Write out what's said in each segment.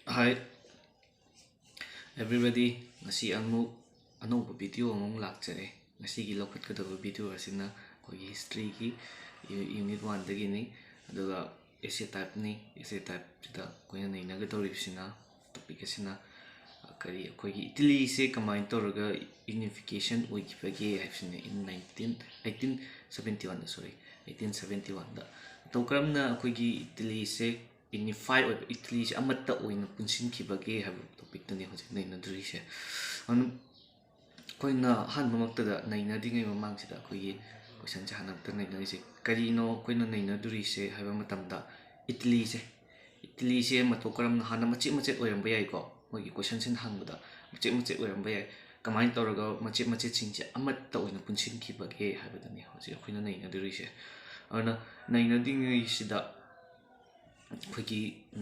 Hi everybody, ngasi amuk anouba video among lakjare. Ngasi gi lokhatkadaba video asina akogi history gi unit 1 dagini aduga essay type ni essay type sida koina nainagadoribsina topic asina kari akogi Italy se kamain toraga unification oikibage haibsine in 1871 sorry 1871 da tawkaramna akogi Italy se unify or Italy se amatta oina punsinkhibage haiba topic tani hojik nainadrise an koina hanmamaktada nainadingai mamangsida akogi question se hanamta nainadise karino koina nainadurise haiba matamda Italy se matawkaramna hana machet machet oiramba yai ko mogi question sin hangbada machet machet oiramba yai kamain toraga machet machet singse amatta oina punsinkhibage haibadani hojik akoina nainadurise ana nainadingai sida ꯑꯩꯈꯣꯏꯒꯤ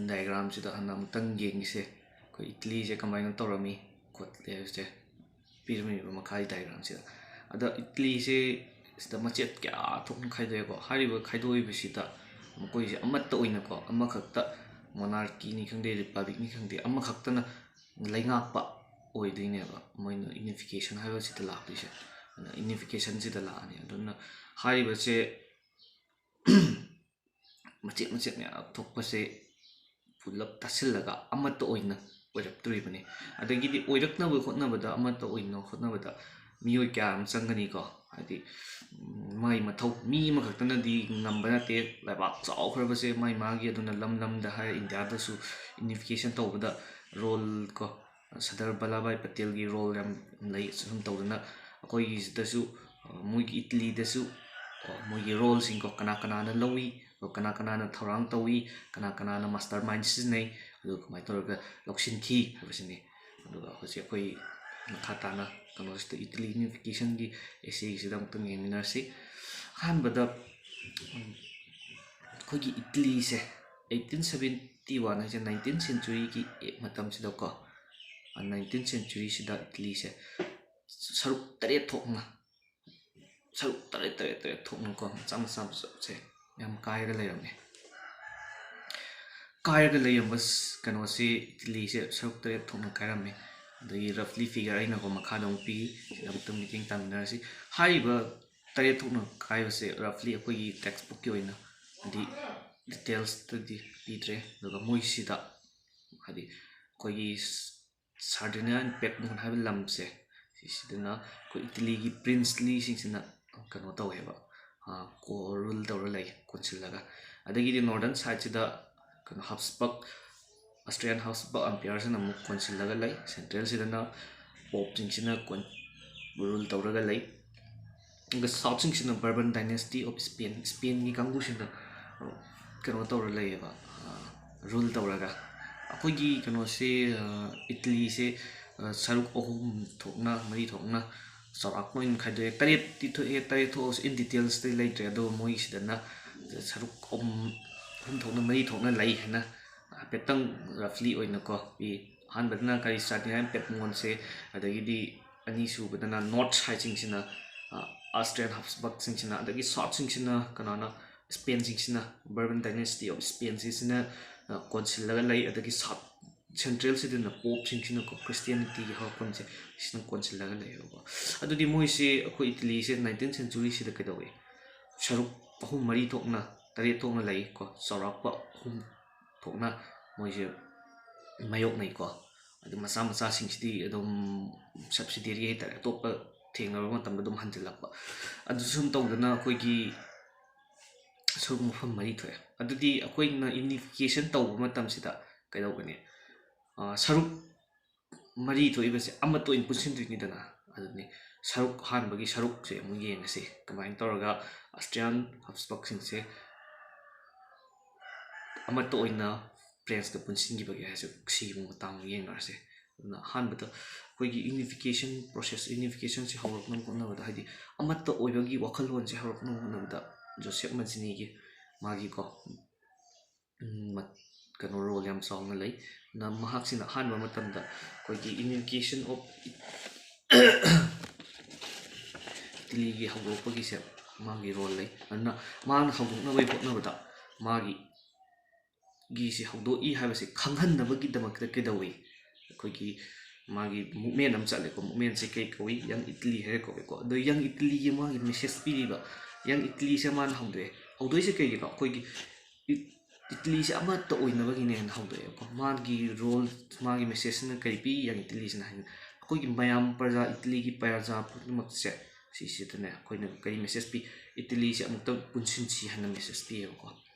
ꯗꯥꯏꯒ꯭ꯔꯥꯝꯁꯤꯗ ꯍꯥꯟꯅ ꯑꯃꯨꯛꯇꯪ ꯌꯦꯡꯉꯤꯁꯦ ꯑꯩꯈꯣꯏ ꯏꯠꯂꯤꯁꯦ ꯀꯃꯥꯏꯅ ꯇꯧꯔꯝꯃꯤ ꯈꯣꯠꯂꯦ ꯍꯥꯏꯕꯁꯦ ꯄꯤꯔꯝꯃꯤꯕ ꯃꯈꯥꯒꯤ ꯗꯥꯏꯒ꯭ꯔꯥꯝꯁꯤꯗ ꯑꯗ ꯏꯠꯂꯤꯁꯦ ꯁꯤꯗ ꯃꯆꯦꯠ ꯀꯌꯥ ꯊꯣꯛꯅ ꯈꯥꯏꯗꯣꯛꯑꯦꯀꯣ ꯍꯥꯏꯔꯤꯕ ꯈꯥꯏꯗꯣꯛꯏꯕꯁꯤꯗ ꯃꯈꯣꯏꯁꯦ ꯑꯃꯠꯇ ꯑꯣꯏꯅꯀꯣ ꯑꯃꯈꯛꯇ ꯃꯣꯅꯥꯔꯀꯤꯅꯤ ꯈꯪꯗꯦ ꯔꯤꯄꯕ꯭ꯂꯤꯛꯅꯤ ꯈꯪꯗꯦ ꯑꯃꯈꯛꯇꯅ ꯂꯩꯉꯥꯛꯄ ꯑꯣꯏꯗꯣꯏꯅꯦꯕ ꯃꯣꯏꯅ ꯌꯨꯅꯤꯐꯤꯀꯦꯁꯟ ꯍꯥꯏꯕꯁꯤꯗ ꯂꯥꯛꯇꯣꯏꯁꯦ ꯑꯗꯨꯅ ꯌꯨꯅꯤꯐꯤꯀꯦꯁꯟꯁꯤꯗ ꯂꯥꯛꯑꯅꯤ ꯑꯗꯨꯅ ꯍꯥꯏꯔꯤꯕꯁꯦ macet macet mya thokpase pulap tasillaga amatta oina oirakturibani adagidi oiraknaba khotnabada amatta oina khotnabada miyoi kya am changani ko hadi mai mathau mi ma khaktanadi ngamba nate laibak chawkhrabase mai magi aduna lam lam da hai India da su unification tawbada role ko Sardar Vallabhbhai Patel gi role yam lay sum tawdana akoi gi da su moi gi Italy da su moi gi role sing ko kana kana na lawi kana kana na thorang tawi kana na mastermind siznei adu kamai toraga loksin ki habasini aduga hosi akoi makha tana kano sta Italy unification gi essay gi sidang tung yeminarsi hanbada akoi gi Italy se 1871 haja 19th century gi matam sida ko 19th century sida Italy se saruk tare thokna saruk tare thokna ko cham cham se yam kairaga layramne kairaga layambas kano se Italy se saruk tare thokna kairame dagi roughly figure aina ko makha dong pi sidam tum meeting taminarsi haiba tare thokna kaibase roughly akoi textbook ki oina di details tadi pidre daga moisida hadi akoi Sardinia and Piedmont haiba lamse sidana ko Italy gi princely singsina kano taweba ko rule tawra lay konsillaga adagidi northern side sida kano Habsburg Austrian Habsburg empire sina mu konsillaga lay central sidana Pope singsina kon rule tawraga lay the south singsina Bourbon dynasty of Spain gi kanggu sina kano tawra layeba rule tawraga ꯑꯩꯈꯣꯏꯒꯤ ꯀꯩꯅꯣꯁꯦ ꯏꯇꯂꯤꯁꯦ ꯁꯔꯨꯛ ꯑꯍꯨꯝ ꯊꯣꯛꯅ ꯃꯔꯤ ꯊꯣꯛꯅ ꯆꯥꯎꯔꯥꯛꯄ ꯑꯣꯏꯅ ꯈꯥꯏꯗꯣꯛꯑꯦ ꯇꯔꯦꯠꯇꯤ ꯊꯣꯛꯑꯦ ꯇꯔꯦꯠ ꯊꯣꯛꯑꯁꯨ ꯏꯟ ꯗꯤꯇꯦꯜꯁꯇꯤ ꯂꯩꯇ꯭ꯔꯦ ꯑꯗꯨꯒ ꯃꯣꯏꯒꯤꯁꯤꯗꯅ ꯁꯔꯨꯛ ꯑꯍꯨꯝ ꯊꯣꯛꯅ ꯃꯔꯤ ꯊꯣꯛꯅ ꯂꯩ ꯍꯥꯏꯅ ꯍꯥꯏꯐꯦꯠꯇꯪ ꯔꯐꯂꯤ ꯑꯣꯏꯅꯀꯣ ꯄꯤ ꯑꯍꯥꯟꯕꯗꯅ ꯀꯔꯤ ꯁꯥꯔꯗꯤꯅꯥꯏꯟ ꯄꯦꯠꯃꯣꯟꯁꯦ ꯑꯗꯒꯤꯗꯤ ꯑꯅꯤꯁꯨꯕꯗꯅ ꯅꯣꯔꯠ ꯁꯥꯏꯠꯁꯤꯡꯁꯤꯅ ꯑꯁꯇ꯭ꯔꯤꯌꯥꯟ ꯍꯥꯞꯁꯕꯔꯒꯁꯤꯡꯁꯤꯅ ꯑꯗꯒꯤ ꯁꯥꯎꯠꯁꯤꯡꯁꯤꯅ ꯀꯅꯥꯅ ꯁ꯭ꯄꯦꯟꯁꯤꯡꯁꯤꯅ ꯕꯔꯕꯟ ꯗꯥꯏꯅꯦꯁꯇꯤ ꯑꯣꯐ ꯁ꯭ꯄꯦꯟꯁꯤꯡꯁꯤꯅ ꯀꯣꯟꯁꯤꯜꯂꯒ ꯂꯩ ꯑꯗꯒꯤ ꯁꯥꯎꯠ ꯁꯦꯟꯇ꯭ꯔꯦꯜꯁꯤꯗꯅ ꯄꯣꯞꯁꯤꯡꯁꯤꯅꯀꯣ ꯈ꯭ꯔꯤꯁꯇꯤꯌꯥꯅꯤꯇꯤꯒꯤ ꯍꯧꯔꯛꯐꯝꯁꯦ ꯁꯤꯅ ꯀꯣꯟꯁꯤꯜꯂꯒ ꯂꯩꯌꯦꯕꯀꯣ ꯑꯗꯨꯗꯤ ꯃꯣꯏꯁꯦ ꯑꯩꯈꯣꯏ ꯏꯇꯂꯤꯁꯦ 19th ꯁꯦꯟꯆꯨꯔꯤꯁꯤꯗ ꯀꯩꯗꯧꯏ ꯁꯔꯨꯛ ꯑꯍꯨꯝ ꯃꯔꯤ ꯊꯣꯛꯅ ꯇꯔꯦꯠ ꯊꯣꯛꯅ ꯂꯩꯀꯣ ꯆꯥꯎꯔꯥꯛꯄ ꯑꯍꯨꯝ ꯊꯣꯛꯅ ꯃꯣꯏꯁꯦ ꯃꯥꯌꯣꯛꯅꯩꯀꯣ ꯑꯗꯨ ꯃꯆꯥ ꯃꯆꯥꯁꯤꯡꯁꯤꯗꯤ ꯑꯗꯨꯝ ꯁꯕꯁꯤꯗꯤꯌꯔꯤ ꯍꯥꯏꯇꯥꯔꯦ ꯑꯇꯣꯞꯄ ꯊꯦꯡꯅꯕ ꯃꯇꯝꯗ ꯑꯗꯨꯝ ꯍꯟꯖꯤꯜꯂꯛꯄ ꯑꯗꯨ ꯁꯨꯝ ꯇꯧꯗꯅ ꯑꯩꯈꯣꯏꯒꯤ ꯁꯔꯨꯛ ꯃꯐꯝ ꯃꯔꯤ ꯊꯣꯛꯑꯦ ꯑꯗꯨꯗꯤ ꯑꯩꯈꯣꯏꯅ ꯌꯨꯅꯤꯐꯤꯀꯦꯁꯟ ꯇꯧꯕ ꯃꯇꯝꯁꯤꯗ ꯀꯩꯗꯧꯒꯅꯤ ꯁꯔꯨꯛ ꯃꯔꯤ ꯊꯣꯛꯏꯕꯁꯦ ꯑꯃꯠꯇ ꯑꯣꯏꯅ ꯄꯨꯟꯁꯤꯟꯗꯣꯏꯅꯤꯗꯅ ꯑꯗꯨꯅꯤ ꯁꯔꯨꯛ ꯑꯍꯥꯟꯕꯒꯤ ꯁꯔꯨꯛꯁꯦ ꯑꯃꯨꯛ ꯌꯦꯡꯉꯁꯤ ꯀꯃꯥꯏꯅ ꯇꯧꯔꯒ ꯑꯁꯇ꯭ꯔꯤꯌꯥꯟ ꯍꯥꯞꯁꯕꯔꯒꯁꯤꯡꯁꯦ ꯑꯃꯠꯇ ꯑꯣꯏꯅ ꯐ꯭ꯔꯦꯟꯁꯀ ꯄꯨꯟꯁꯤꯟꯈꯤꯕꯒꯦ ꯍꯥꯏꯁꯦ ꯁꯤꯒꯤ ꯃꯇꯥꯡꯗ ꯌꯦꯡꯅꯔꯁꯦ ꯑꯗꯨꯅ ꯑꯍꯥꯟꯕꯗ ꯑꯩꯈꯣꯏꯒꯤ ꯌꯨꯅꯤꯐꯤꯀꯦꯁꯟ ꯄ꯭ꯔꯣꯁꯦꯁ ꯌꯨꯅꯤꯐꯤꯀꯦꯁꯟꯁꯦ ꯍꯧꯔꯛꯅꯕ ꯍꯣꯠꯅꯕꯗ ꯍꯥꯏꯗꯤ ꯑꯃꯠꯇ ꯑꯣꯏꯕꯒꯤ ꯋꯥꯈꯜꯂꯣꯟꯁꯦ ꯍꯧꯔꯛꯅꯕ ꯍꯣꯠꯅꯕꯗ ꯖꯣꯁꯦꯞ ꯃꯖꯤꯅꯤꯒꯤ ꯃꯥꯒꯤꯀꯣ ꯀꯩꯅꯣ ꯔꯣꯜ ꯌꯥꯝ ꯆꯥꯎꯅ ꯂꯩ ꯃꯍꯥꯛꯁꯤꯅ ꯑꯍꯥꯟꯕ ꯃꯇꯝꯗ ꯑꯩꯈꯣꯏꯒꯤ ꯌꯨꯅꯤꯐꯤꯀꯦꯁꯟ ꯑꯣꯐ ꯏꯇꯂꯤꯒꯤ ꯍꯧꯗꯣꯛꯄꯒꯤꯁꯦ ꯃꯥꯒꯤ ꯔꯣꯜ ꯂꯩ ꯑꯗꯨꯅ ꯃꯥꯅ ꯍꯧꯗꯣꯛꯅꯕꯒꯤ ꯍꯣꯠꯅꯕꯗ ꯃꯥꯒꯤ ꯒꯤꯁꯤ ꯍꯧꯗꯣꯛꯏ ꯍꯥꯏꯕꯁꯤ ꯈꯪꯍꯟꯅꯕꯒꯤꯗꯃꯛꯇ ꯀꯩꯗꯧꯏ ꯑꯩꯈꯣꯏꯒꯤ ꯃꯥꯒꯤ ꯃꯨꯞꯃꯦꯟ ꯑꯃ ꯆꯠꯂꯦꯀꯣ ꯃꯨꯞꯃꯦꯟꯁꯦ ꯀꯩ ꯀꯧꯏ ꯌꯪ ꯏꯇꯂꯤ ꯍꯥꯏꯔ ꯀꯧꯏꯀꯣ ꯑꯗꯣ ꯌꯪ ꯏꯇꯂꯤꯒꯤ ꯃꯥꯒꯤ ꯃꯦꯁꯦꯖ ꯄꯤꯔꯤꯕ ꯌꯪ ꯏꯇꯂꯤꯁꯦ ꯃꯥꯅ ꯍꯧꯗꯣꯛꯏꯁꯦ ꯀꯩꯒꯤꯅꯣ ꯑꯩꯈꯣꯏꯒꯤ ꯏꯇꯂꯤꯁꯦ ꯑꯃꯠꯇ ꯑꯣꯏꯅꯕꯒꯤꯅꯦꯅ ꯍꯧꯗꯣꯛꯑꯦꯕꯀꯣ ꯃꯥꯒꯤ ꯔꯣꯜ ꯃꯥꯒꯤ ꯃꯦꯁꯦꯖꯁꯤꯅ ꯀꯔꯤ ꯄꯤ ꯌꯪ ꯏꯇꯂꯤꯁꯤꯅ ꯍꯥꯏꯅ ꯑꯩꯈꯣꯏꯒꯤ ꯃꯌꯥꯝ ꯄ꯭ꯔꯖꯥ ꯏꯇꯂꯤꯒꯤ ꯄ꯭ꯔꯖꯥ ꯄꯨꯝꯅꯃꯛꯁꯦ ꯁꯤꯁꯤꯗꯅꯦ ꯑꯩꯈꯣꯏꯅ ꯀꯔꯤ ꯃꯦꯁꯦꯖ ꯄꯤ ꯏꯇꯂꯤꯁꯦ ꯑꯃꯨꯛꯇꯪ ꯄꯨꯟꯁꯤꯟꯁꯤ ꯍꯥꯏꯅ ꯃꯦꯁꯦꯖ ꯄꯤꯌꯦꯕꯀꯣ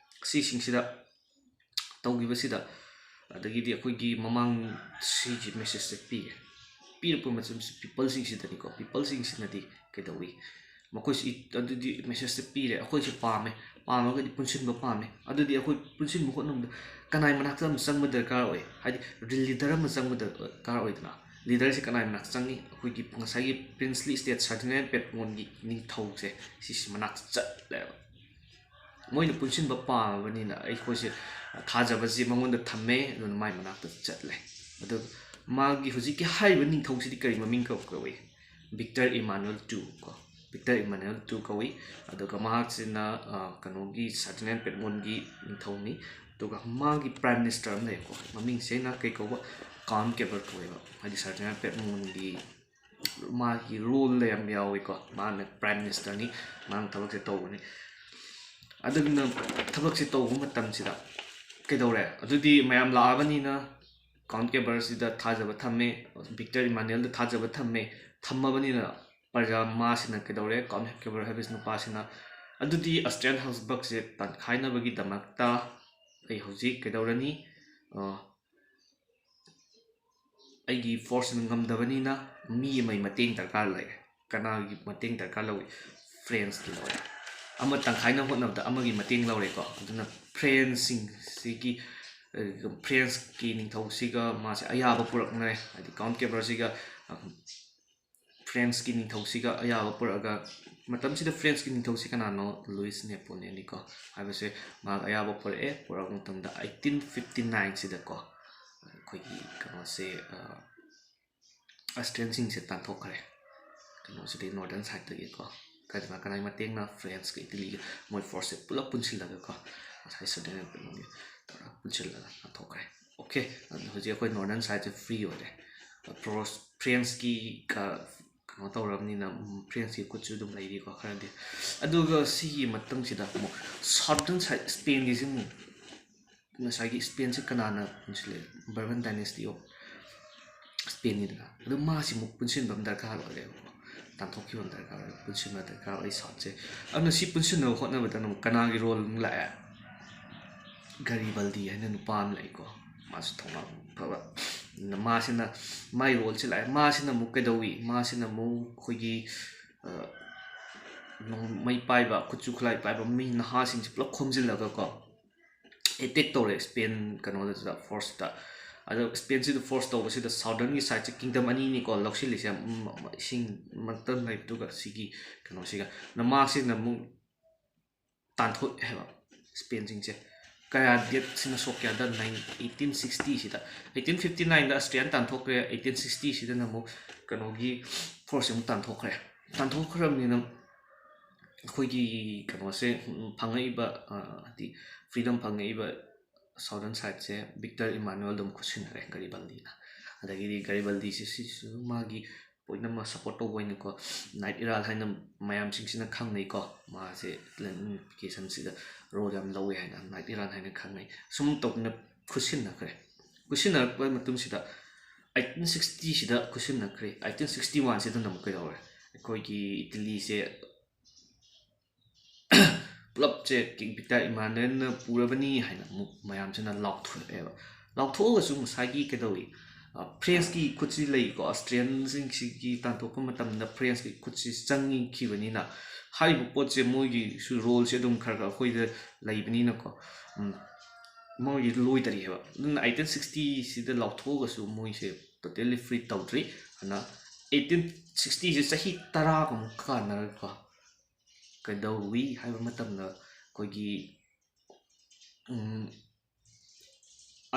ꯁꯤꯁꯤꯡꯁꯤꯗ ꯇꯧꯈꯤꯕꯁꯤꯗ ꯑꯗꯒꯤꯗꯤ ꯑꯩꯈꯣꯏꯒꯤ ꯃꯃꯥꯡ ꯁꯤꯒꯤ ꯃꯦꯁꯦꯖꯁꯦ ꯄꯤꯔꯛꯄ ꯃꯇꯝꯁꯤ ꯄꯤꯄꯜꯁꯤꯡꯁꯤꯗꯅꯤꯀꯣ ꯄꯤꯄꯜꯁꯤꯡꯁꯤꯅꯗꯤ ꯀꯩꯗꯧꯏ ꯃꯈꯣꯏꯁꯤ ꯑꯗꯨꯗꯤ ꯃꯦꯁꯦꯖꯁꯦ ꯄꯤꯔꯦ ꯑꯩꯈꯣꯏꯁꯦ ꯄꯥꯝꯃꯒꯗꯤ ꯄꯨꯟꯁꯤꯟꯕ ꯄꯥꯝꯃꯦ ꯑꯗꯨꯗꯤ ꯑꯩꯈꯣꯏ ꯄꯨꯟꯁꯤꯟꯕ ꯍꯣꯠꯅꯕꯗ ꯀꯅꯥꯏ ꯃꯅꯥꯛꯇ ꯑꯃ ꯆꯪꯕ ꯗꯔꯀꯥꯔ ꯑꯣꯏ ꯍꯥꯏꯗꯤ ꯂꯤꯗꯔ ꯑꯃ ꯆꯪꯕ ꯗꯔꯀꯥꯔ ꯑꯣꯏꯗꯅ ꯂꯤꯗꯔꯁꯦ ꯀꯅꯥꯏ ꯃꯅꯥꯛꯇ ꯆꯪꯉꯤ ꯑꯩꯈꯣꯏꯒꯤ ꯉꯁꯥꯏꯒꯤ ꯄ꯭ꯔꯤꯟꯁꯂꯤ ꯁ꯭ꯇꯦꯠ ꯐꯔꯗꯤꯅꯦꯟ ꯄꯦꯠꯃꯣꯟꯒꯤ ꯅꯤꯡꯊꯧꯁꯦ ꯁꯤꯁꯤ ꯃꯅꯥꯛꯇ ꯆꯠꯂꯦꯕ ꯃꯣꯏꯅ ꯄꯨꯟꯁꯤꯟꯕ ꯄꯥꯝꯃꯕꯅꯤꯅ ꯑꯩꯈꯣꯏꯁꯦ ꯊꯥꯖꯕꯁꯦ ꯃꯉꯣꯟꯗ ꯊꯝꯃꯦ ꯑꯗꯨꯅ ꯃꯥꯏ ꯃꯅꯥꯛꯇ ꯆꯠꯂꯦ ꯑꯗꯨꯒ ꯃꯥꯒꯤ ꯍꯧꯖꯤꯛꯀꯤ ꯍꯥꯏꯔꯤꯕ ꯅꯤꯡꯊꯧꯁꯤꯗꯤ ꯀꯔꯤ ꯃꯃꯤꯡ ꯀꯧꯏ ꯚꯤꯛꯇꯔ ꯏꯃꯥꯅꯨꯑꯦꯜ ꯇꯨ ꯀꯣ ꯚꯤꯛꯇꯔ ꯏꯃꯥꯅꯨꯑꯦꯜ ꯇꯨ ꯀꯧꯏ ꯑꯗꯨꯒ ꯃꯍꯥꯛꯁꯤꯅ ꯀꯩꯅꯣꯒꯤ ꯐꯔꯗꯤꯅꯦꯟ ꯄꯦꯠꯃꯣꯟꯒꯤ ꯅꯤꯡꯊꯧꯅꯤ ꯑꯗꯨꯒ ꯃꯥꯒꯤ ꯄ꯭ꯔꯥꯏꯝ ꯃꯤꯅꯤꯁꯇꯔ ꯑꯃ ꯂꯩꯌꯦꯀꯣ ꯃꯃꯤꯡꯁꯤꯅ ꯀꯩ ꯀꯧꯕ ꯀꯥꯎꯟꯠ ꯒꯦꯕꯔ ꯀꯧꯋꯦꯕ ꯍꯥꯏꯗꯤ ꯐꯔꯗꯤꯅꯦꯟ ꯄꯦꯠꯃꯣꯟꯒꯤ ꯃꯥꯒꯤ ꯔꯣꯜ ꯌꯥꯝ ꯌꯥꯎꯋꯦꯀꯣ ꯃꯥꯅ ꯄ꯭ꯔꯥꯏꯝ ꯃꯤꯅꯤꯁꯇꯔꯅꯤ ꯃꯥꯅ ꯊꯕꯛꯁꯦ ꯇꯧꯕꯅꯤ ꯑꯗꯨꯅ ꯊꯕꯛꯁꯦ ꯇꯧꯕ ꯃꯇꯝꯁꯤꯗ ꯀꯩꯗꯧꯔꯦ ꯑꯗꯨꯗꯤ ꯃꯌꯥꯝ ꯂꯥꯛꯑꯕꯅꯤꯅ ꯀꯥꯎꯟꯠ ꯒꯦꯕꯔꯁꯤꯗ ꯊꯥꯖꯕ ꯊꯝꯃꯦ ꯚꯤꯛꯇꯔ ꯏꯃꯥꯅꯨꯑꯦꯜꯗ ꯊꯥꯖꯕ ꯊꯝꯃꯕꯅꯤꯅ ꯄ꯭ꯔꯖꯥ ꯃꯥꯁꯤꯅ ꯀꯩꯗꯧꯔꯦ ꯀꯥꯎꯟꯠ ꯒꯦꯕꯔ ꯍꯥꯏꯕ ꯅꯨꯄꯥꯁꯤꯅ ꯑꯗꯨꯗꯤ ꯑꯁꯇ꯭ꯔꯤꯌꯥꯟ ꯍꯥꯎꯁꯕꯔꯒꯁꯦ ꯇꯥꯟꯈꯥꯏꯅꯕꯒꯤꯗꯃꯛꯇ ꯑꯩ ꯍꯧꯖꯤꯛ ꯀꯩꯗꯧꯔꯅꯤ ꯑꯩꯒꯤ ꯐꯣꯔꯁꯅ ꯉꯝꯗꯕꯅꯤꯅ ꯃꯤ ꯑꯃꯒꯤ ꯃꯇꯦꯡ ꯗꯔꯀꯥꯔ ꯂꯩ ꯀꯅꯥꯒꯤ ꯃꯇꯦꯡ ꯗꯔꯀꯥꯔ ꯂꯧꯏ ꯐ꯭ꯔꯦꯟꯁꯀꯤ ꯂꯧꯔꯦ ꯑꯃ ꯇꯪꯈꯥꯏꯅꯕ ꯍꯣꯠꯅꯕꯗ ꯑꯃꯒꯤ ꯃꯇꯦꯡ ꯂꯧꯔꯦꯀꯣ ꯑꯗꯨꯅ ꯐ꯭ꯔꯦꯟꯁꯀꯤ ꯅꯤꯡꯊꯧꯁꯤꯒ ꯃꯥꯁꯦ ꯑꯌꯥꯕ ꯄꯨꯔꯛꯅꯔꯦ ꯍꯥꯏꯗꯤ ꯀꯥꯎꯟꯠ ꯒꯦꯕꯔꯁꯤꯒ ꯐ꯭ꯔꯦꯟꯁꯀꯤ ꯅꯤꯡꯊꯧꯁꯤꯒ ꯑꯌꯥꯕ ꯄꯨꯔꯛꯑꯒ ꯃꯇꯝꯁꯤꯗ ꯐ꯭ꯔꯦꯟꯁꯀꯤ ꯅꯤꯡꯊꯧꯁꯤ ꯀꯅꯥꯅꯣ ꯂꯨꯏꯁ ꯅꯦꯄꯣꯂꯤꯌꯟꯅꯤꯀꯣ ꯍꯥꯏꯕꯁꯦ ꯃꯥꯒ ꯑꯌꯥꯕ ꯄꯨꯔꯛꯄ ꯃꯇꯝꯗ 1859ꯁꯤꯗꯀꯣ ꯑꯩꯈꯣꯏꯒꯤ ꯀꯩꯅꯣꯁꯦ ꯑꯁꯇ꯭ꯔꯤꯌꯟꯁꯤꯡꯁꯦ ꯇꯥꯟꯊꯣꯛꯈ꯭ꯔꯦ ꯀꯩꯅꯣꯁꯤꯗꯤ ꯅꯣꯔꯗꯔꯟ ꯁꯥꯏꯠꯇꯒꯤꯀꯣ ꯀꯅꯥꯏ ꯃꯇꯦꯡꯅ ꯐ꯭ꯔꯦꯟꯁꯀ ꯏꯇꯂꯤꯒ ꯃꯣꯏ ꯐꯣꯔꯁꯁꯦ ꯄꯨꯂꯞ ꯄꯨꯟꯁꯤꯜꯂꯒꯀꯣ ꯉꯁꯥꯏ ꯐꯔꯗꯤꯅꯦꯟ ꯄꯦꯠꯃꯣꯟꯒꯤ ꯇꯧꯔꯒ ꯄꯨꯟꯁꯤꯜꯂꯒ ꯇꯥꯟꯊꯣꯛꯈ꯭ꯔꯦ ꯑꯣꯀꯦ ꯑꯗꯨ ꯍꯧꯖꯤꯛ ꯑꯩꯈꯣই ꯅꯣꯔꯗꯔꯟ ꯁꯥꯏꯠꯁꯦ ꯐ꯭ꯔꯤ ꯑꯣꯏꯔꯦ ꯐ꯭ꯔꯦꯟꯁꯀꯤ ꯀꯩꯅꯣ ꯇꯧꯔꯕꯅꯤꯅ ꯐ꯭ꯔꯦꯟꯁꯀꯤ ꯈꯨꯠꯁꯨ ꯑꯗꯨꯝ ꯂꯩꯔꯤꯀꯣ ꯈꯔꯗꯤ ꯑꯗꯨꯒ ꯁꯤꯒꯤ ꯃꯇꯨꯡꯁꯤꯗ ꯑꯃꯨꯛ ꯁꯥꯎꯗꯔꯟ ꯁꯥꯏꯠ ꯁ꯭ꯄꯦꯟꯒꯤꯁꯤ ꯑꯃꯨꯛ ꯉꯁꯥꯏꯒꯤ ꯁ꯭ꯄꯦꯟꯁꯦ ꯀꯅꯥꯅ ꯄꯨꯟꯁꯤꯜꯂꯦ ꯕꯔꯕꯟ ꯗꯥꯏꯅꯦꯁꯇꯤ ꯑꯣꯐ ꯁ꯭ꯄꯦꯟꯅꯤꯗꯅ ꯑꯗꯨ ꯃꯥꯁꯤ ꯑꯃꯨꯛ ꯄꯨꯟꯁꯤꯟꯕ ꯑꯃ ꯗꯔꯀꯥꯔ ꯑꯣꯏꯔꯦꯕꯀꯣ ꯇꯥꯟꯊꯣꯛꯈꯤꯕ ꯑꯃ ꯗꯔꯀꯥꯔ ꯑꯣꯏꯔꯦ ꯄꯨꯟꯁꯤꯟꯕ ꯗꯔꯀꯥꯔ ꯑꯣꯏ ꯁꯥꯎꯠꯁꯦ ꯑꯗꯨꯅ ꯁꯤ ꯄꯨꯟꯁꯤꯟꯅꯕ ꯍꯣꯠꯅꯕꯗ ꯑꯃꯨꯛ ꯀꯅꯥꯒꯤ ꯔꯣꯜ ꯑꯃꯨꯛ ꯂꯥꯛꯑꯦ ꯒꯔꯤꯕꯜꯗꯤ ꯍꯥꯏꯅ ꯅꯨꯄꯥ ꯑꯃ ꯂꯩꯀꯣ ꯃꯥꯁꯨ ꯊꯧꯅꯥ ꯐꯕ ꯃꯥꯁꯤꯅ ꯃꯥꯏ ꯔꯣꯜꯁꯦ ꯂꯥꯛꯑꯦ ꯃꯥꯁꯤꯅ ꯑꯃꯨꯛ ꯀꯩꯗꯧꯏ ꯃꯥꯁꯤꯅ ꯑꯃꯨꯛ ꯑꯩꯈꯣꯏꯒꯤ ꯃꯩ ꯄꯥꯏꯕ ꯈꯨꯠꯁꯨ ꯈꯨꯠꯂꯥꯏ ꯄꯥꯏꯕ ꯃꯤ ꯅꯍꯥꯁꯤꯡꯁꯦ ꯄꯨꯂꯞ ꯈꯣꯝꯖꯤꯜꯂꯒꯀꯣ ꯑꯦꯇꯦꯛ ꯇꯧꯔꯦ ꯁ꯭ꯄꯦꯟ ꯀꯩꯅꯣꯗꯁꯤꯗ ꯐꯣꯔꯁꯇ ꯑꯗꯣ ꯁ꯭ꯄꯦꯟꯁꯤꯗ ꯐꯣꯔꯁ ꯇꯧꯕꯁꯤꯗ ꯁꯥꯎꯗꯔꯟꯒꯤ ꯁꯥꯏꯠꯁꯦ ꯀꯤꯡꯗꯝ ꯑꯅꯤꯅꯤꯀꯣ ꯂꯧꯁꯤꯜꯂꯤꯁꯦ ꯏꯁꯤꯡ ꯃꯔꯛꯇ ꯂꯩꯕꯗꯨꯒ ꯁꯤꯒꯤ ꯀꯩꯅꯣꯁꯤꯒ ꯃꯥꯁꯤꯅ ꯑꯃꯨꯛ ꯇꯥꯟꯊꯣꯛꯑꯦꯕ ꯁ꯭ꯄꯦꯟꯁꯤꯡꯁꯦ ꯀꯌꯥ ꯗꯦꯠꯁꯤꯅ ꯁꯣꯛ ꯀꯌꯥꯗ 1860ꯁꯤꯗ 1859ꯗ ꯑꯁꯇ꯭ꯔꯤꯌꯥꯟ ꯇꯥꯟꯊꯣꯛꯈ꯭ꯔꯦ 1860ꯁꯤꯗꯅ ꯑꯃꯨꯛ ꯀꯩꯅꯣꯒꯤ ꯐꯣꯔꯁꯁꯦ ꯑꯃꯨꯛ ꯇꯥꯟꯊꯣꯛꯈ꯭ꯔꯕꯅꯤꯅ ꯑꯩꯈꯣꯏꯒꯤ ꯀꯩꯅꯣꯁꯦ ꯐꯪꯉꯛꯏꯕ ꯍꯥꯏꯗꯤ ꯐ꯭रीडम ꯐꯪꯉꯛꯏꯕ ꯁꯥꯎꯗꯔꯟ ꯁꯥꯏꯠꯁꯦ ꯚꯤꯛꯇꯔ ꯏꯃꯥꯅꯨꯑꯦꯜꯗ ꯑꯃꯨꯛ ꯈꯨꯠꯁꯤꯟꯅꯔꯦ ꯒꯔꯤꯕꯜꯗꯤꯅ ꯑꯗꯒꯤꯗꯤ ꯒꯔꯤꯕꯜꯗꯤꯁꯦ ꯁꯤꯁꯨ ꯃꯥꯒꯤ ꯂꯣꯏꯅꯃꯛ ꯁꯞꯄꯣꯔꯠ ꯇꯧꯕ ꯑꯣꯏꯅꯀꯣ ꯅꯥꯏꯠ ꯏꯔꯥꯜ ꯍꯥꯏꯅ ꯃꯌꯥꯝꯁꯤꯡꯁꯤꯅ ꯈꯪꯅꯩꯀꯣ ꯃꯥꯁꯦ ꯌꯨꯅꯤꯐꯤꯀꯦꯁꯟꯁꯤꯗ ꯔꯣꯜ ꯌꯥꯝ ꯂꯧꯋꯦ ꯍꯥꯏꯅ ꯅꯥꯏꯠ ꯏꯔꯥꯜ ꯍꯥꯏꯅ ꯈꯪꯅꯩ ꯁꯨꯝ ꯇꯧꯗꯅ ꯈꯨꯠꯁꯤꯟꯅꯔꯛꯄ ꯃꯇꯨꯡꯁꯤꯗ 1860ꯁꯤꯗ ꯈꯨꯠꯁꯤꯟꯅꯈ꯭ꯔꯦ 1861ꯁꯤꯗꯅ ꯑꯃꯨꯛ ꯀꯩꯗꯧꯔꯦ ꯑꯩꯈꯣꯏꯒꯤ ꯏꯇꯂꯤꯁꯦ ꯄꯨꯂꯞꯁꯦ ꯀꯤꯡ ꯚꯤꯛꯇꯔ ꯏꯃꯥꯅꯨꯑꯦꯜꯅ ꯄꯨꯔꯕꯅꯤ ꯍꯥꯏꯅ ꯑꯃꯨꯛ ꯃꯌꯥꯝꯁꯤꯅ ꯂꯥꯎꯊꯣꯛꯑꯦꯕ ꯂꯥꯎꯊꯣꯛꯑꯒꯁꯨ ꯉꯁꯥꯏꯒꯤ ꯀꯩꯗꯧꯏ ꯐ꯭ꯔꯦꯟꯁꯀꯤ ꯈꯨꯠꯁꯤ ꯂꯩꯀꯣ ꯑꯁꯇ꯭ꯔꯤꯌꯟꯁꯤꯡꯁꯤꯒꯤ ꯇꯥꯟꯊꯣꯛꯄ ꯃꯇꯝꯗ ꯐ꯭ꯔꯦꯟꯁꯀꯤ ꯈꯨꯠꯁꯤ ꯆꯪꯈꯤꯕꯅꯤꯅ ꯍꯥꯏꯔꯤꯕ ꯄꯣꯠꯁꯦ ꯃꯣꯏꯒꯤꯁꯨ ꯔꯣꯜꯁꯦ ꯑꯗꯨꯝ ꯈꯔ ꯑꯩꯈꯣꯏꯗ ꯂꯩꯕꯅꯤꯅꯀꯣ ꯃꯣꯏꯒꯤ ꯂꯣꯏꯗꯔꯤꯑꯕ ꯑꯗꯨꯅ 1860ꯁꯤꯗ ꯂꯥꯎꯊꯣꯛꯑꯒꯁꯨ ꯃꯣꯏꯁꯦ ꯇꯣꯇꯦꯜꯂꯤ ꯐ꯭ꯔꯤ ꯇꯧꯗ꯭ꯔꯤ ꯑꯗꯨꯅ 1860ꯁꯦ ꯆꯍꯤ 10ꯒꯃꯨꯛ ꯀꯥꯟꯅꯔꯒꯀꯣ ꯀꯩꯗꯧꯏ ꯍꯥꯏꯕ ꯃꯇꯝꯗ ꯑꯩꯈꯣꯏꯒꯤ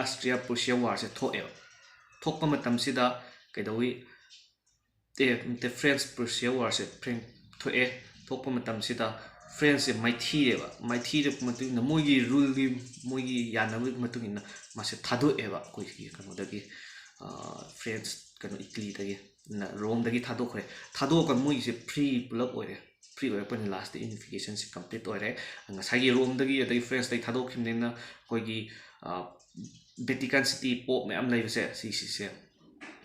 ꯑꯁꯇ꯭ꯔꯤꯌꯥ ꯄ꯭ꯔꯨꯁꯤꯌꯥ ꯋꯥꯔꯁꯦ ꯊꯣꯛꯄ ꯃꯇꯝꯁꯤꯗ ꯀꯩꯗꯧꯏ ꯐ꯭ꯔꯦꯟꯁ ꯄ꯭ꯔꯨꯁꯤꯌꯥ ꯋꯥꯔꯁꯦ ꯊꯣꯛꯄ ꯃꯇꯝꯁꯤꯗ ꯐ꯭ꯔꯦꯟꯁꯁꯦ ꯃꯥꯏꯊꯤꯔꯕ ꯃꯇꯨꯡꯗ ꯃꯣꯏꯒꯤ ꯔꯨꯜꯒꯤ ꯃꯣꯏꯒꯤ ꯌꯥꯅꯕꯒꯤ ꯃꯇꯨꯡ ꯏꯟꯅ ꯃꯥꯁꯦ ꯊꯥꯗꯣꯛꯑꯦꯕ ꯑꯩꯈꯣꯏꯒꯤ ꯀꯩꯅꯣꯗꯒꯤ ꯐ꯭ꯔꯦꯟꯁ ꯀꯩꯅꯣ ꯏꯇꯂꯤꯗꯒꯤ ꯔꯣꯝꯗꯒꯤ ꯊꯥꯗꯣꯛꯈ꯭ꯔꯦ ꯊꯥꯗꯣꯛꯑꯒ ꯃꯣꯏꯒꯤꯁꯦ ꯐ꯭ꯔꯤ ꯄꯨꯂꯞ ꯑꯣꯏꯔꯦ ꯐ꯭ꯔꯤ ꯑꯣꯏꯔꯛꯄꯅꯤ ꯂꯥꯁꯇ ꯌꯨꯅꯤꯐꯤꯀꯦꯁꯟꯁꯦ ꯀꯝꯄ꯭ꯂꯤꯠ ꯑꯣꯏꯔꯦ ꯉꯁꯥꯏꯒꯤ ꯔꯣꯝꯗꯒꯤ ꯑꯗꯒꯤ ꯐ꯭ꯔꯦꯟꯁꯇꯒꯤ ꯊꯥꯗꯣꯛꯈꯤꯕꯅꯤꯅ ꯑꯩꯈꯣꯏꯒꯤ ꯚꯦꯇꯤꯀꯥꯟ ꯁꯤꯇꯤ ꯄꯣꯞ ꯃꯌꯥꯝ ꯂꯩꯕꯁꯦ ꯁꯤꯁꯦ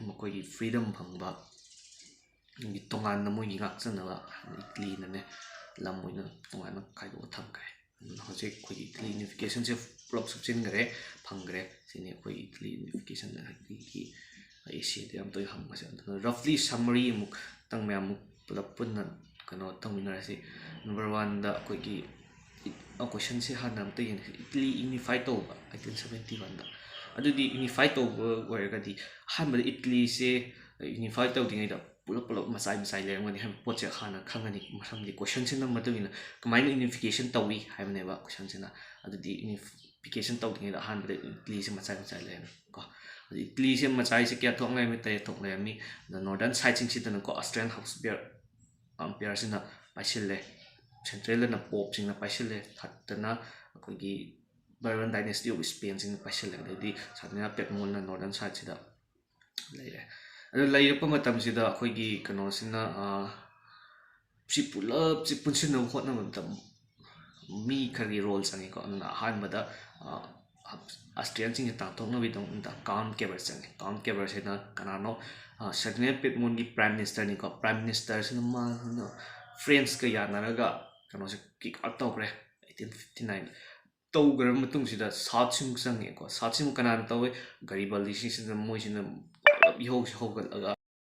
ꯃꯈꯣꯏꯒꯤ ꯐ꯭रीडम ꯐꯪꯕ ꯇꯣꯉꯥꯟꯅ ꯃꯣꯏꯒꯤ ꯉꯥꯛꯆꯅꯕ ꯏꯇꯂꯤꯅꯅꯦ ꯂꯝ ꯑꯣꯏꯅ ꯇꯣꯉꯥꯟꯅ ꯈꯥꯏꯗꯣꯛꯑ ꯊꯝꯈ꯭ꯔꯦ ꯑꯗꯨꯅ ꯍꯧꯖꯤꯛ ꯑꯩꯈꯣꯏꯒꯤ ꯏꯇꯂꯤ ꯌꯨꯅꯤꯐꯤꯀꯦꯁꯟꯁꯦ ꯄꯨꯂꯞ ꯁꯨꯞꯆꯤꯟꯈ꯭ꯔꯦ ꯐꯪꯈ꯭ꯔꯦ ꯁꯤꯅꯤ ꯑꯩꯈꯣꯏꯒꯤ ꯏꯇꯂꯤ ꯌꯨꯅꯤꯐꯤꯀꯦꯁꯟ ꯑꯩꯈꯣꯏꯒꯤ ꯑꯦꯁꯤꯌꯥꯗ ꯌꯥꯝ ꯇꯣꯏꯅ ꯍꯪꯕꯁꯦ ꯑꯗꯨꯒ ꯔꯐꯂꯤ ꯁꯝꯃꯔꯤ ꯑꯃꯨꯛꯇꯪ ꯃꯌꯥꯝꯃꯨꯛ ꯄꯨꯂꯞ ꯄꯨꯟꯅ ꯀꯩꯅꯣ ꯇꯧꯃꯤꯟꯅꯔꯁꯤ ꯅꯝꯕꯔ ꯋꯥꯟꯗ ꯑꯩꯈꯣꯏꯒꯤ ꯀꯣꯏꯁꯟꯁꯦ ꯍꯥꯟꯅ ꯑꯝꯇ ꯌꯦꯡꯁꯤ ꯏꯇꯂꯤ ꯌꯨꯅꯤꯐꯥꯏ ꯇꯧꯕ 1871ꯗ ꯑꯗꯨꯗꯤ ꯌꯨꯅꯤꯐꯥꯏ ꯇꯧꯕ ꯑꯣꯏꯔꯒꯗꯤ ꯑꯍꯥꯟꯕꯗ ꯏꯇꯂꯤꯁꯦ ꯌꯨꯅꯤꯐꯥꯏ ꯇꯧꯗ꯭ꯔꯤꯉꯩꯗ ꯄꯨꯂꯞ ꯃꯆꯥꯏ ꯂꯩꯔꯝꯒꯅꯤ ꯍꯥꯏꯕ ꯄꯣꯠꯁꯦ ꯍꯥꯟꯅ ꯈꯪꯉꯅꯤ ꯃꯔꯝꯗꯤ ꯀꯣꯏꯁꯟꯁꯤꯅ ꯃꯇꯨꯡ ꯏꯟꯅ ꯀꯃꯥꯏꯅ ꯌꯨꯅꯤꯐꯤꯀꯦꯁꯟ ꯇꯧꯏ ꯍꯥꯏꯕꯅꯦꯕ ꯀꯣꯏꯁꯟꯁꯤꯅ ꯑꯗꯨꯗꯤ ꯌꯨꯅꯤꯐꯤꯀꯦꯁꯟ ꯇꯧꯗ꯭ꯔꯤꯉꯩꯗ ꯑꯍꯥꯟꯕꯗ ꯏꯇꯂꯤꯁꯦ ꯃꯆꯥꯏ ꯂꯩꯔꯝꯃꯤ ꯀꯣ ꯑꯗꯨ ꯏꯇꯂꯤꯁꯦ ꯃꯆꯥꯏꯁꯦ ꯀꯌꯥ ꯊꯣꯛꯅ ꯂꯩꯔꯝꯃꯤ 3 ꯊꯣꯛꯅ ꯂꯩꯔꯝꯃꯤ ꯑꯗ ꯅꯣꯔꯗꯔꯟ ꯁꯥꯏꯠꯁꯤꯡꯁꯤꯗꯅꯀꯣ ꯑꯁꯇ꯭ꯔꯤꯌꯥꯟ ꯑꯝꯄꯤꯌꯔꯁꯤꯅ ꯄꯥꯏꯁꯤꯜꯂꯦ ꯁꯦꯟꯇ꯭ꯔꯦꯜꯗꯅ ꯄꯣꯞꯁꯤꯡꯅ ꯄꯥꯏꯁꯤꯜꯂꯦ ꯊꯥꯔꯠꯇꯅ ꯑꯩꯈꯣꯏꯒꯤ ꯕꯔꯕꯟ ꯗꯥꯏꯅꯦꯁꯇꯤ ꯑꯣꯐ ꯏꯁꯄꯦꯟꯁꯤꯡꯅ ꯄꯥꯏꯁꯤꯜꯂꯦ ꯑꯗꯩꯗꯤ ꯁꯥꯗꯅ ꯄꯦꯠꯃꯣꯟꯅ ꯅꯣꯔꯗꯔꯟ ꯁꯥꯏꯠꯁꯤꯗ ꯂꯩꯔꯦ ꯑꯗꯨ ꯂꯩꯔꯛꯄ ꯃꯇꯝꯁꯤꯗ ꯑꯩꯈꯣꯏꯒꯤ ꯀꯩꯅꯣꯁꯤꯅ ꯁꯤ ꯄꯨꯂꯞꯁꯤ ꯄꯨꯟꯁꯤꯟꯅꯕ ꯍꯣꯠꯅꯕꯗ ꯃꯤ ꯈꯔꯒꯤ ꯔꯣꯜ ꯆꯪꯉꯤꯀꯣ ꯑꯗꯨꯅ ꯑꯍꯥꯟꯕꯗ ꯑꯁꯇ꯭ꯔꯤꯌꯥꯟꯁꯤꯡꯁꯦ ꯇꯥꯟꯊꯣꯛꯅꯕꯒꯤꯗꯃꯛꯇ ꯀꯥꯎꯟ ꯀꯦꯕꯔ ꯆꯪꯉꯤ ꯀꯥꯎꯟ ꯀꯦꯕꯔꯁꯤꯅ ꯀꯅꯥꯅꯣ ꯁꯔꯗꯤꯅꯦꯠ ꯄꯦꯠꯃꯣꯟꯒꯤ ꯄ꯭ꯔꯥꯏꯝ ꯃꯤꯅꯤꯁꯇꯔꯅꯤꯀꯣ ꯄ꯭ꯔꯥꯏꯝ ꯃꯤꯅꯤꯁꯇꯔꯁꯤꯅ ꯃꯥꯅ ꯐ꯭ꯔꯦꯟꯁꯀ ꯌꯥꯅꯔꯒ ꯀꯩꯅꯣꯁꯦ ꯀꯤꯛ ꯑꯥꯎꯠ ꯇꯧꯈ꯭ꯔꯦ 1859 ꯇꯧꯈ꯭ꯔꯕ ꯃꯇꯨꯡꯁꯤꯗ ꯁꯥꯎꯠꯁꯤꯃꯨꯛ ꯆꯪꯉꯦꯀꯣ ꯁꯥꯎꯠꯁꯤꯃꯨꯛ ꯀꯅꯥꯅ ꯇꯧꯋꯦ ꯒꯔꯤꯕꯜꯗꯤꯁꯤꯡꯁꯤꯅ ꯃꯣꯏꯁꯤꯅ ꯄꯨꯂꯞ ꯏꯍꯧꯁꯤ ꯍꯧꯒꯠꯂꯒ